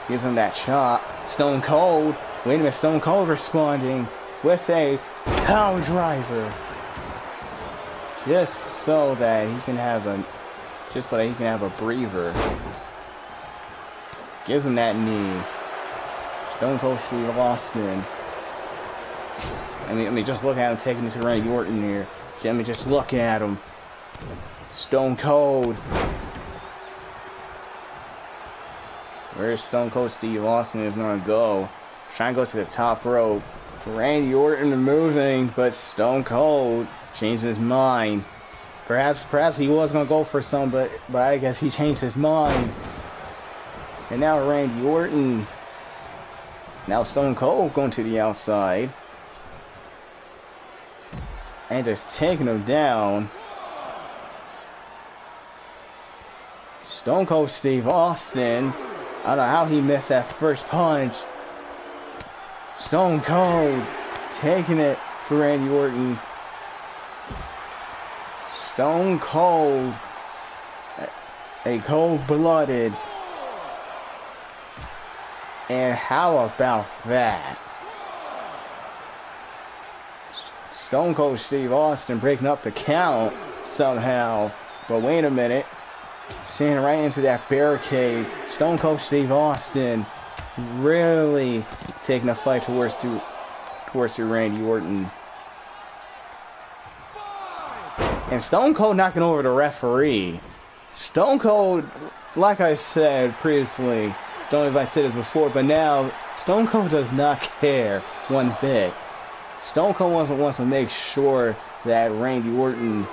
B: gives him that chop. Stone Cold. Wait a minute. Stone Cold responding with a power driver. Just so that he can have a breather. Gives him that knee. Stone Cold Steve Austin. I mean, just look at him taking it to Randy Orton here. I mean, just look at him. Stone Cold. Where's Stone Cold Steve Austin is gonna go? Trying to go to the top rope. Randy Orton moving, but Stone Cold changed his mind. Perhaps he was gonna go for some, but I guess he changed his mind. And now Randy Orton. Now Stone Cold going to the outside. And just taking him down. Stone Cold Steve Austin. I don't know how he missed that first punch. Stone Cold taking it for Randy Orton. Stone Cold. A cold-blooded. And how about that? Stone Cold Steve Austin breaking up the count somehow. But wait a minute. Standing right into that barricade. Stone Cold Steve Austin really taking a fight towards to Randy Orton. And Stone Cold knocking over the referee. Stone Cold, like I said previously, don't know if I said this before, but now Stone Cold does not care one bit. Stone Cold wants to make sure that Randy Orton,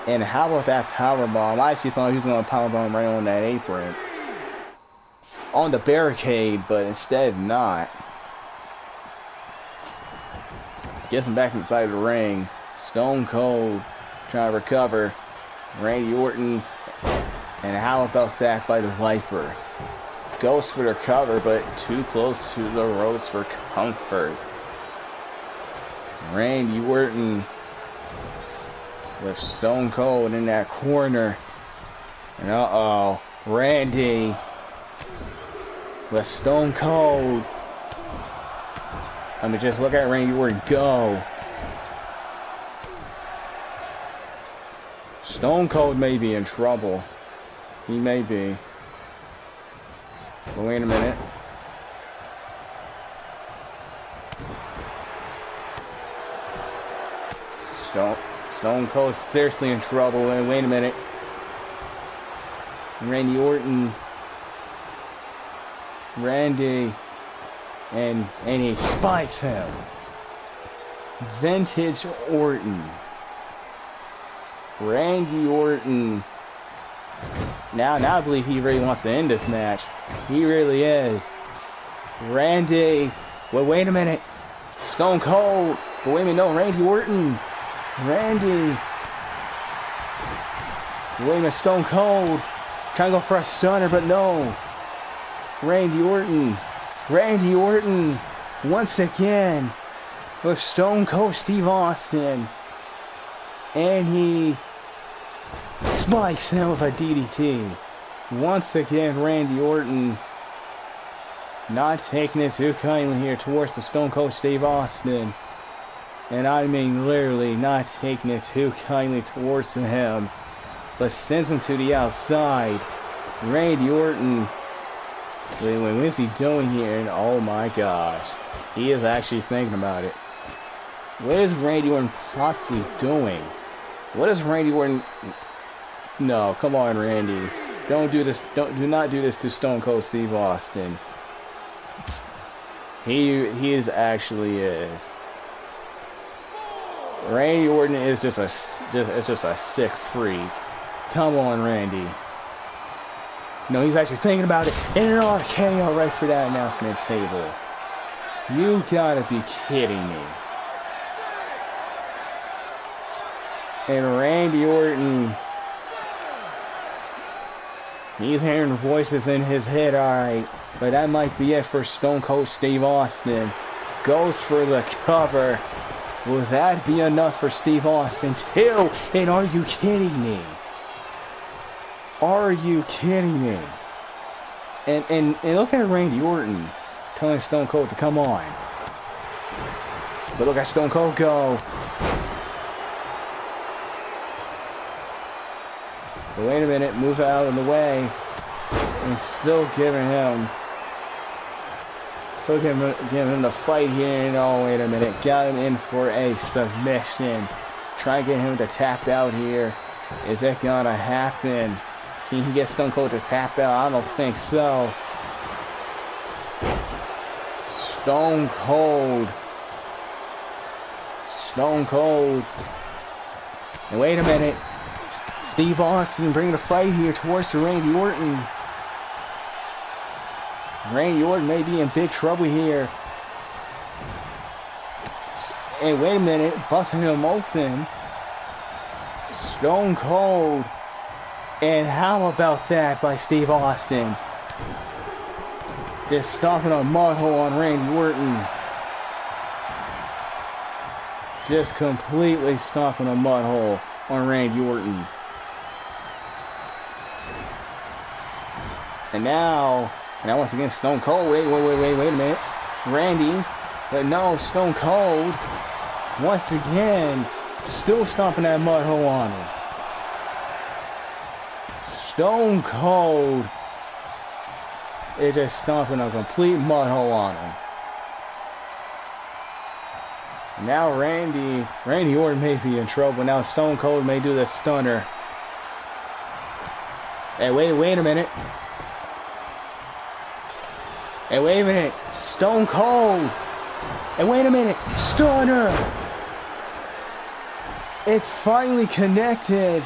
B: and how about that powerbomb? I actually thought he was going to powerbomb right on that apron. On the barricade, but instead not. Gets him back inside the ring. Stone Cold trying to recover. Randy Orton, and how about that by the Viper? Goes for the cover, but too close to the ropes for comfort. Randy Orton with Stone Cold in that corner. And uh-oh, Randy with Stone Cold. I mean, just look at Randy Orton go. Stone Cold may be in trouble. He may be. But wait a minute. Stone Cold seriously in trouble. And wait a minute. Randy Orton. Randy. And he spikes him. Vintage Orton. Randy Orton. Now I believe he really wants to end this match. He really is. Randy. Well, wait a minute. Stone Cold. But wait a minute, no, Randy Orton. Randy. Wait a minute, Stone Cold. Trying to go for a stunner, but no. Randy Orton. Randy Orton. Once again. With Stone Cold Steve Austin. And he spikes him with a DDT. Once again, Randy Orton not taking it too kindly here towards the Stone Cold Steve Austin. And I mean literally not taking it too kindly towards him, but sends him to the outside. Randy Orton, what is he doing here? And oh my gosh, he is actually thinking about it. What is Randy Orton possibly doing? What is Randy Orton? No, come on, Randy. Don't do this. Do not do this to Stone Cold Steve Austin. He actually is. Randy Orton is just a sick freak. Come on, Randy. No, he's actually thinking about it. And an RKO right for that announcement table. You gotta be kidding me. And Randy Orton He's hearing voices in his head, alright. But that might be it for Stone Cold Steve Austin. Goes for the cover. Will that be enough for Steve Austin? 2. And are you kidding me? Are you kidding me? And look at Randy Orton telling Stone Cold to come on. But look at Stone Cold go. But wait a minute, move out of the way. And still giving him the fight here. And oh, wait a minute. Got him in for a submission. Try to get him to tap out here. Is that gonna happen? Can he get Stone Cold to tap out? I don't think so. Stone Cold. Stone Cold. And wait a minute. Steve Austin bringing the fight here towards Randy Orton. Randy Orton may be in big trouble here. And wait a minute. Busting him open. Stone Cold. And how about that by Steve Austin? Just stomping a mud hole on Randy Orton. Just completely stomping a mud hole on Randy Orton. And now once again, Stone Cold. Wait a minute. Randy. But no, Stone Cold. Once again, still stomping that mud hole on him. Stone Cold is just stomping a complete mud hole on him. Now Randy Orton may be in trouble. Now Stone Cold may do the stunner. Hey, wait a minute. Hey, wait a minute. Stone Cold. Hey, wait a minute. Stunner. It finally connected.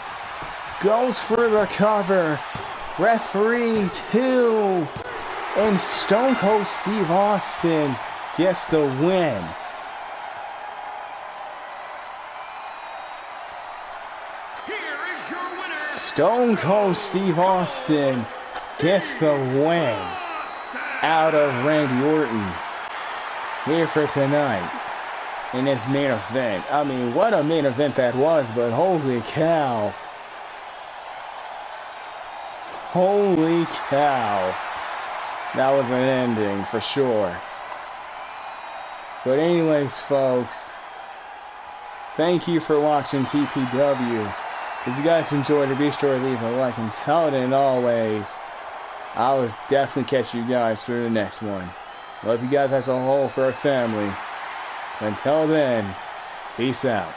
B: Goes for the cover. Referee 2. And Stone Cold Steve Austin gets the win.
A: Here is your winner.
B: Stone Cold Steve Austin gets the win out of Randy Orton here for tonight in this main event. I mean, what a main event that was, but holy cow. Holy cow. That was an ending for sure. But anyways, folks, thank you for watching TPW. If you guys enjoyed it, be sure to leave a like and tell it, and always, I will definitely catch you guys for the next one. Love you guys as a whole, for our family. Until then, peace out.